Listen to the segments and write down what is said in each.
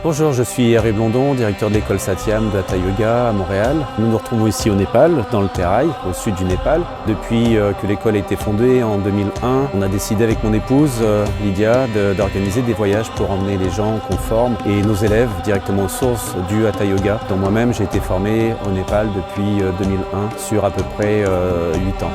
Bonjour, je suis Hervé Blondon, directeur de l'école Satyam de Hatha Yoga à Montréal. Nous nous retrouvons ici au Népal, dans le Terai, au sud du Népal. Depuis que l'école a été fondée en 2001, on a décidé avec mon épouse Lydia d'organiser des voyages pour emmener les gens qu'on forme et nos élèves directement aux sources du Hatha Yoga. Donc moi-même, j'ai été formé au Népal depuis 2001 sur à peu près 8 ans.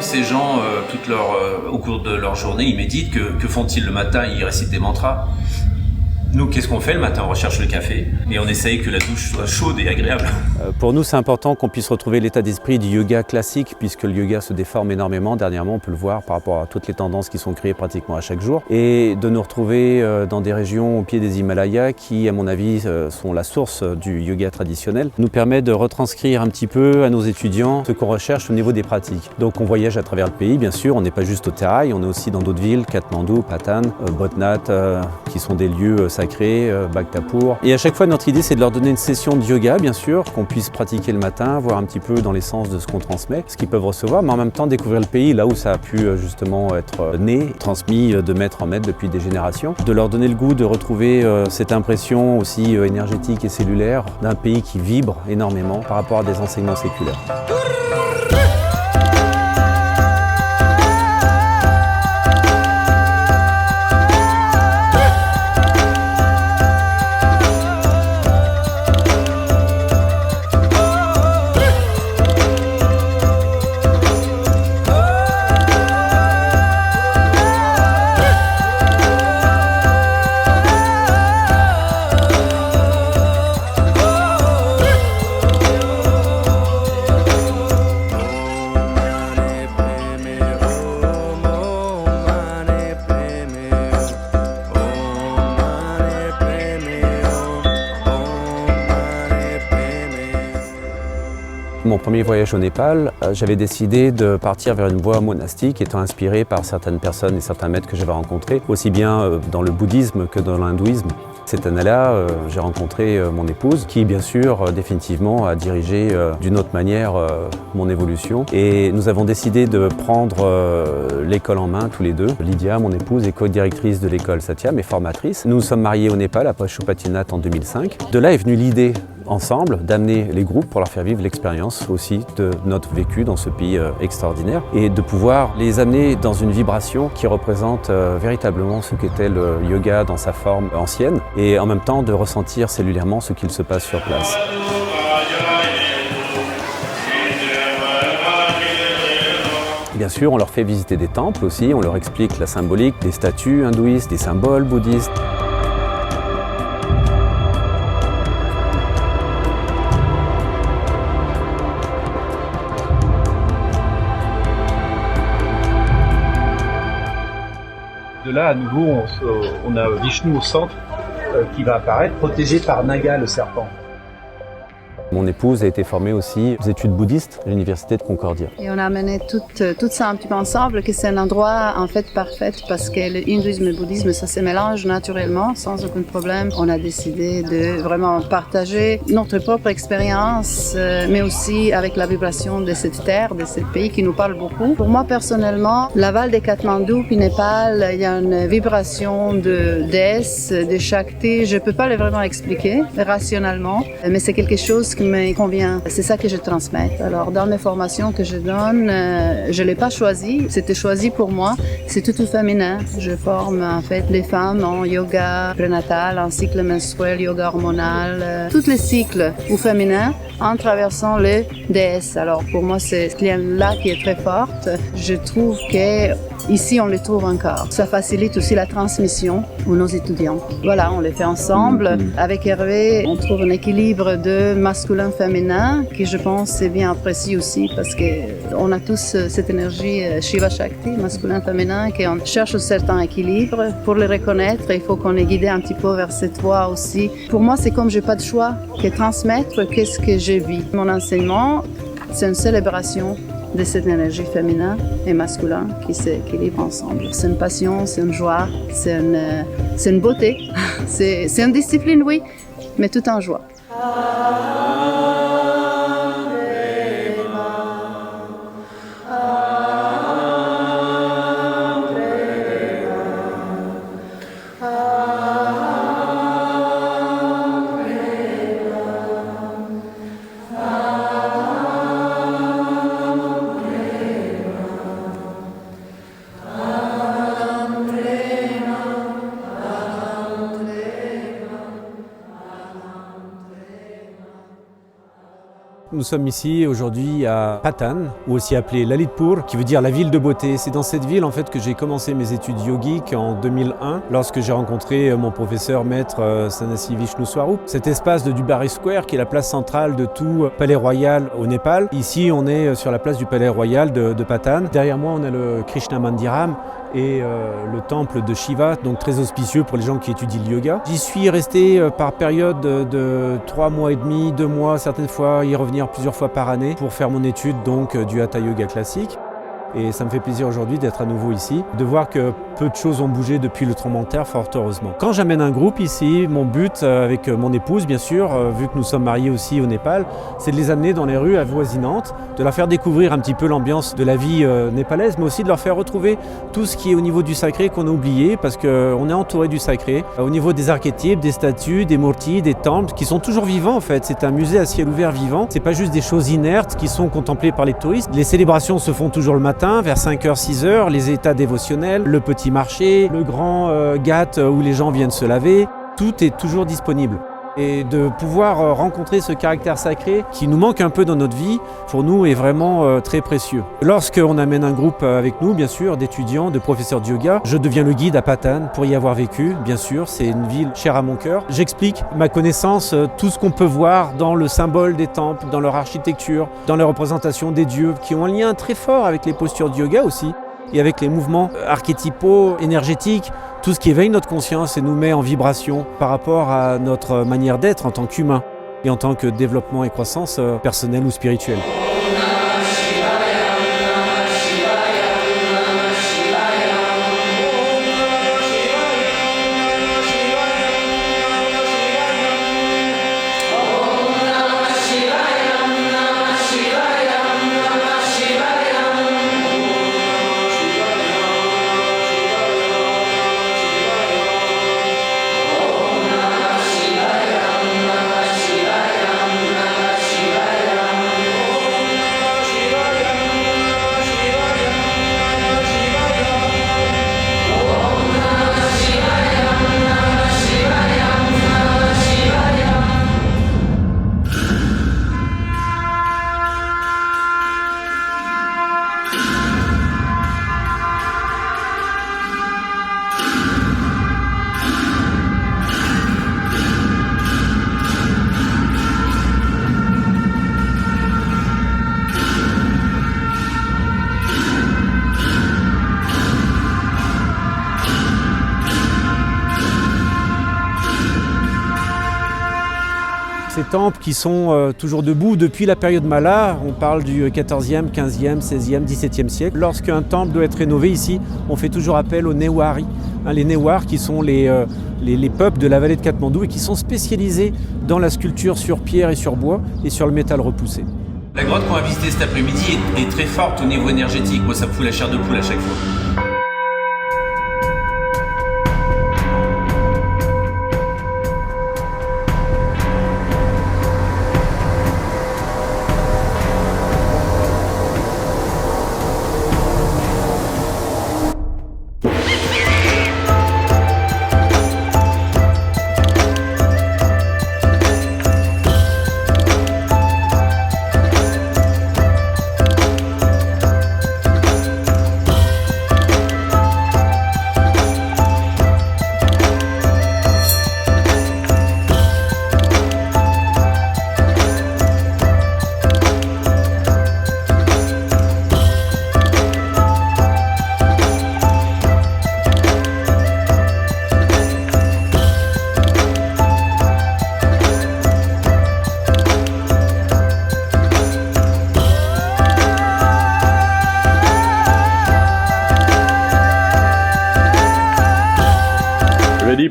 Ces gens, au cours de leur journée, ils méditent. Que font-ils le matin? Ils récitent des mantras. Nous, qu'est-ce qu'on fait le matin? On recherche le café et on essaye que la douche soit chaude et agréable. Pour nous, c'est important qu'on puisse retrouver l'état d'esprit du yoga classique, puisque le yoga se déforme énormément. Dernièrement, on peut le voir par rapport à toutes les tendances qui sont créées pratiquement à chaque jour. Et de nous retrouver dans des régions au pied des Himalayas qui, à mon avis, sont la source du yoga traditionnel, nous permet de retranscrire un petit peu à nos étudiants ce qu'on recherche au niveau des pratiques. Donc on voyage à travers le pays, bien sûr. On n'est pas juste au Terai, on est aussi dans d'autres villes, Katmandou, Patan, Bodhnath, qui sont des lieux sacrés, Bhaktapur. Et à chaque fois, notre idée, c'est de leur donner une session de yoga, bien sûr, qu'on puisse pratiquer le matin, voir un petit peu dans l'essence de ce qu'on transmet, ce qu'ils peuvent recevoir, mais en même temps découvrir le pays, là où ça a pu justement être né, transmis de maître en maître depuis des générations. De leur donner le goût de retrouver cette impression aussi énergétique et cellulaire d'un pays qui vibre énormément par rapport à des enseignements séculaires. Mon premier voyage au Népal, j'avais décidé de partir vers une voie monastique étant inspiré par certaines personnes et certains maîtres que j'avais rencontrés, aussi bien dans le bouddhisme que dans l'hindouisme. Cette année-là, j'ai rencontré mon épouse qui, bien sûr, définitivement a dirigé d'une autre manière mon évolution. Et nous avons décidé de prendre l'école en main tous les deux. Lydia, mon épouse, est co-directrice de l'école Satyam et formatrice. Nous nous sommes mariés au Népal à Pashupatinath en 2005. De là est venue l'idée ensemble d'amener les groupes pour leur faire vivre l'expérience aussi de notre vécu dans ce pays extraordinaire et de pouvoir les amener dans une vibration qui représente véritablement ce qu'était le yoga dans sa forme ancienne et en même temps de ressentir cellulairement ce qu'il se passe sur place. Bien sûr, on leur fait visiter des temples aussi, on leur explique la symbolique des statues hindouistes, des symboles bouddhistes. De là, à nouveau, on a Vishnu au centre qui va apparaître, protégé par Naga, le serpent. Mon épouse a été formée aussi aux études bouddhistes à l'université de Concordia. Et on a amené tout ça un petit peu ensemble, que c'est un endroit en fait parfait parce que le hindouisme et le bouddhisme, ça se mélange naturellement, sans aucun problème. On a décidé de vraiment partager notre propre expérience, mais aussi avec la vibration de cette terre, de ce pays qui nous parle beaucoup. Pour moi personnellement, la Val de Katmandou puis Népal, il y a une vibration de déesse, de Shakti. Je peux pas vraiment expliquer rationnellement, mais c'est quelque chose qui me convient. C'est ça que je transmets. Alors, dans mes formations que je donne, je l'ai pas choisi. C'était choisi pour moi. C'est tout féminin. Je forme, en fait, les femmes en yoga prénatal, en cycle menstruel, yoga hormonal, tous les cycles ou féminins en traversant les déesses. Alors, pour moi, c'est ce lien-là qui est très forte. Je trouve que ici, on les trouve encore. Ça facilite aussi la transmission pour nos étudiants. Voilà, on les fait ensemble. Avec Hervé, on trouve un équilibre de masculin-féminin qui, je pense, est bien apprécié aussi parce qu'on a tous cette énergie Shiva Shakti, masculin-féminin, qu'on cherche un certain équilibre. Pour le reconnaître, il faut qu'on est guidé un petit peu vers cette voie aussi. Pour moi, c'est comme j'ai pas de choix que transmettre qu'est-ce que je vis. Mon enseignement, c'est une célébration de cette énergie féminin et masculin qui s'équilibrent ensemble. C'est une passion, c'est une joie, c'est une beauté, c'est une discipline, oui, mais tout en joie. Nous sommes ici aujourd'hui à Patan, ou aussi appelé Lalitpur, qui veut dire la ville de beauté. C'est dans cette ville en fait que j'ai commencé mes études yogiques en 2001, lorsque j'ai rencontré mon professeur maître Sanasi Vishnuswarup. Cet espace de Dubari Square, qui est la place centrale de tout palais royal au Népal. Ici, on est sur la place du palais royal de Patan. Derrière moi, on a le Krishna Mandiram et le temple de Shiva, donc très auspicieux pour les gens qui étudient le yoga. J'y suis resté par période de 3 mois et demi, 2 mois, certaines fois y revenir plusieurs fois par année pour faire mon étude donc du Hatha Yoga classique. Et ça me fait plaisir aujourd'hui d'être à nouveau ici, de voir que peu de choses ont bougé depuis le tremblement de terre, fort heureusement. Quand j'amène un groupe ici, mon but avec mon épouse bien sûr, vu que nous sommes mariés aussi au Népal, c'est de les amener dans les rues avoisinantes, de leur faire découvrir un petit peu l'ambiance de la vie népalaise, mais aussi de leur faire retrouver tout ce qui est au niveau du sacré qu'on a oublié, parce qu'on est entouré du sacré, au niveau des archétypes, des statues, des murtis, des temples, qui sont toujours vivants en fait. C'est un musée à ciel ouvert vivant, c'est pas juste des choses inertes qui sont contemplées par les touristes. Les célébrations se font toujours le matin, vers 5h, 6h, les états dévotionnels, le petit marché, le grand ghat où les gens viennent se laver, tout est toujours disponible. Et de pouvoir rencontrer ce caractère sacré qui nous manque un peu dans notre vie, pour nous est vraiment très précieux. Lorsqu'on amène un groupe avec nous, bien sûr, d'étudiants, de professeurs de yoga, je deviens le guide à Patan pour y avoir vécu, bien sûr, c'est une ville chère à mon cœur. J'explique ma connaissance, tout ce qu'on peut voir dans le symbole des temples, dans leur architecture, dans les représentations des dieux, qui ont un lien très fort avec les postures de yoga aussi, et avec les mouvements archétypaux, énergétiques, tout ce qui éveille notre conscience et nous met en vibration par rapport à notre manière d'être en tant qu'humain et en tant que développement et croissance personnelle ou spirituelle. Ces temples qui sont toujours debout depuis la période Mala, on parle du 14e, 15e, 16e, 17e siècle. Lorsqu'un temple doit être rénové ici, on fait toujours appel aux Newari. Les Newars qui sont les peuples de la vallée de Katmandou et qui sont spécialisés dans la sculpture sur pierre et sur bois et sur le métal repoussé. La grotte qu'on va visiter cet après-midi est très forte au niveau énergétique. Moi, ça me fout la chair de poule à chaque fois.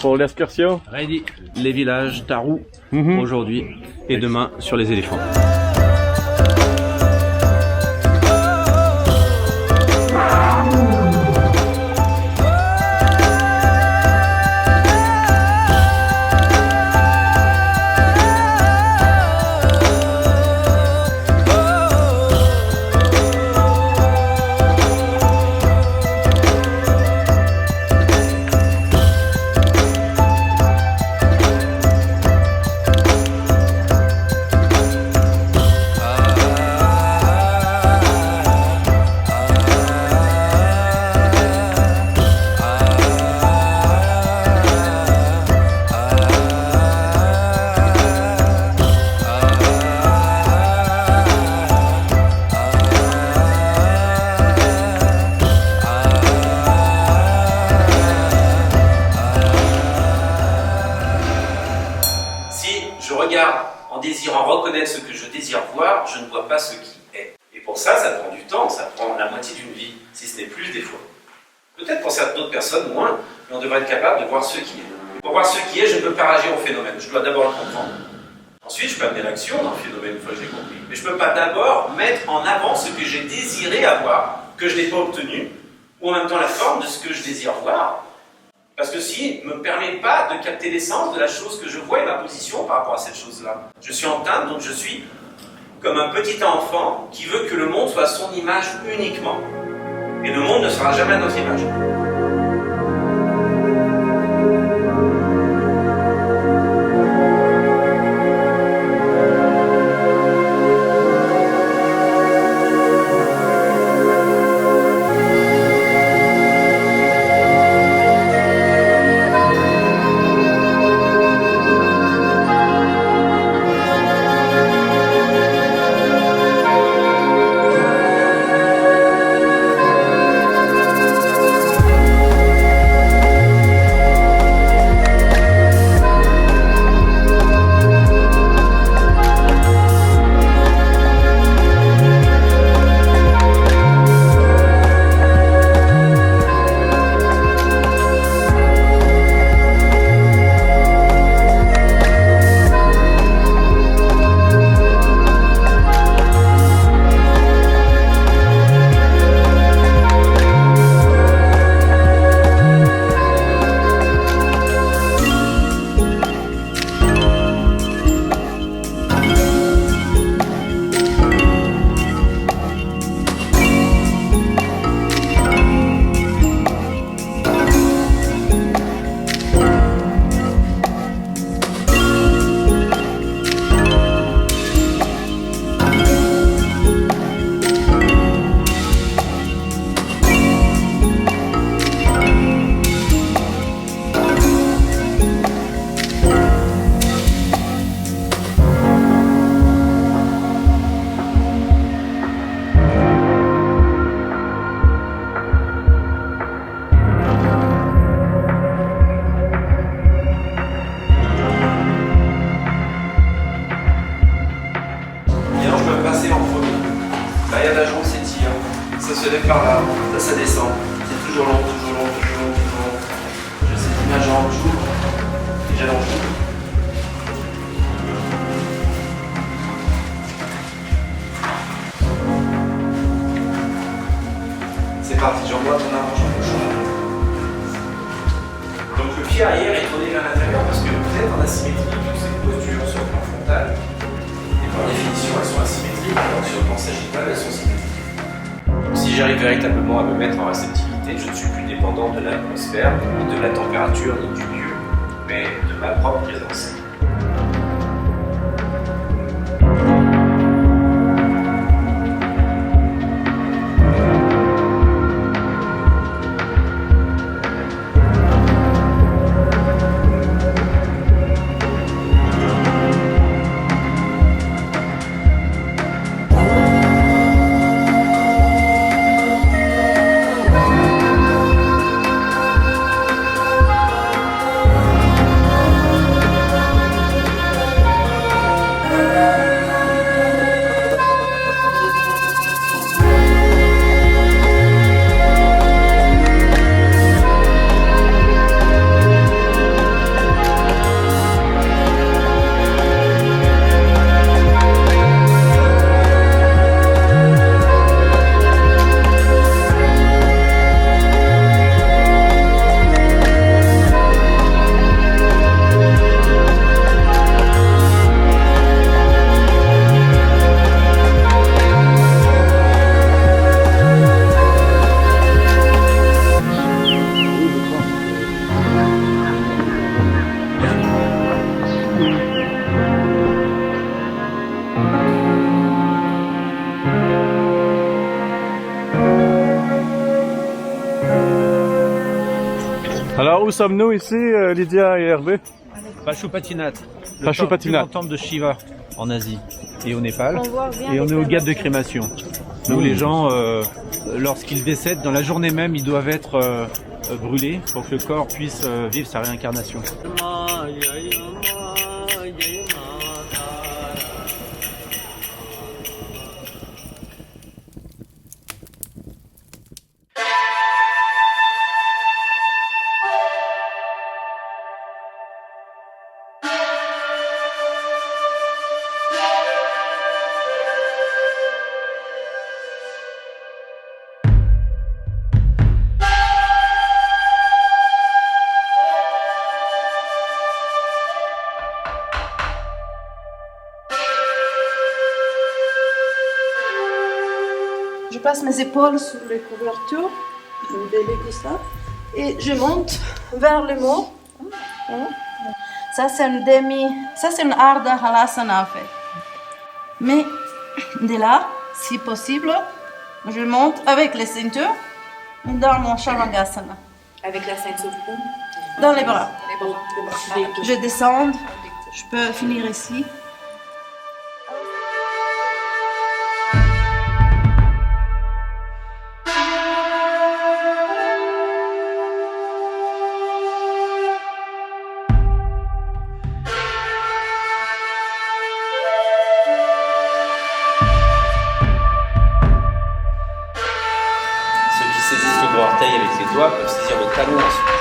pour l'excursion? Ready. Les villages Tarou aujourd'hui et demain sur les éléphants. En désirant reconnaître ce que je désire voir, je ne vois pas ce qui est. Et pour ça, ça prend du temps, ça prend la moitié d'une vie, si ce n'est plus des fois. Peut-être pour certaines autres personnes, moins, mais on devrait être capable de voir ce qui est. Pour voir ce qui est, je ne peux pas réagir au phénomène, je dois d'abord le comprendre. Ensuite, je peux amener l'action dans le phénomène une fois que je l'ai compris. Mais je ne peux pas d'abord mettre en avant ce que j'ai désiré avoir, que je n'ai pas obtenu, ou en même temps la forme de ce que je désire voir. Parce que si ne me permet pas de capter l'essence de la chose que je vois et ma position par rapport à cette chose-là. Je suis en teinte, donc je suis comme un petit enfant qui veut que le monde soit son image uniquement. Et le monde ne sera jamais notre image. L'arrière de la jambe s'étire, ça se lève par là, ça descend. C'est toujours long, toujours long, toujours long, toujours long. Je saisis ma jambe, j'ouvre et j'allonge. C'est parti, j'envoie ton avant, jambe gauche. Donc le pied arrière est tourné vers l'intérieur parce que vous êtes en asymétrie, donc ces postures sur le plan frontal. Et par définition, elles sont asymétriques, alors sur le plan sagittal, elles sont symétriques. Donc si j'arrive véritablement à me mettre en réceptivité, je ne suis plus dépendant de l'atmosphère, ni de la température, ni du lieu, mais de ma propre présence. où sommes-nous ici, Lydia et Hervé? Pashupatinath, Pashupatinath. le temple de Shiva en Asie et au Népal. bien Et on est au gap de crémation. Où les gens, lorsqu'ils décèdent, dans la journée même, ils doivent être brûlés pour que le corps puisse vivre sa réincarnation. Je passe mes épaules sur les couvertures, je me délègue ça, et je monte vers le mot. Ça c'est une Ardha Halasana en fait. Mais de là, si possible, je monte avec les ceintures dans mon Shavasana. Avec la ceinture où? Dans les bras. Les bras. Je descends, je peux finir ici. Ceux qui saisissent le gros orteil avec les doigts peuvent saisir le talon ensuite.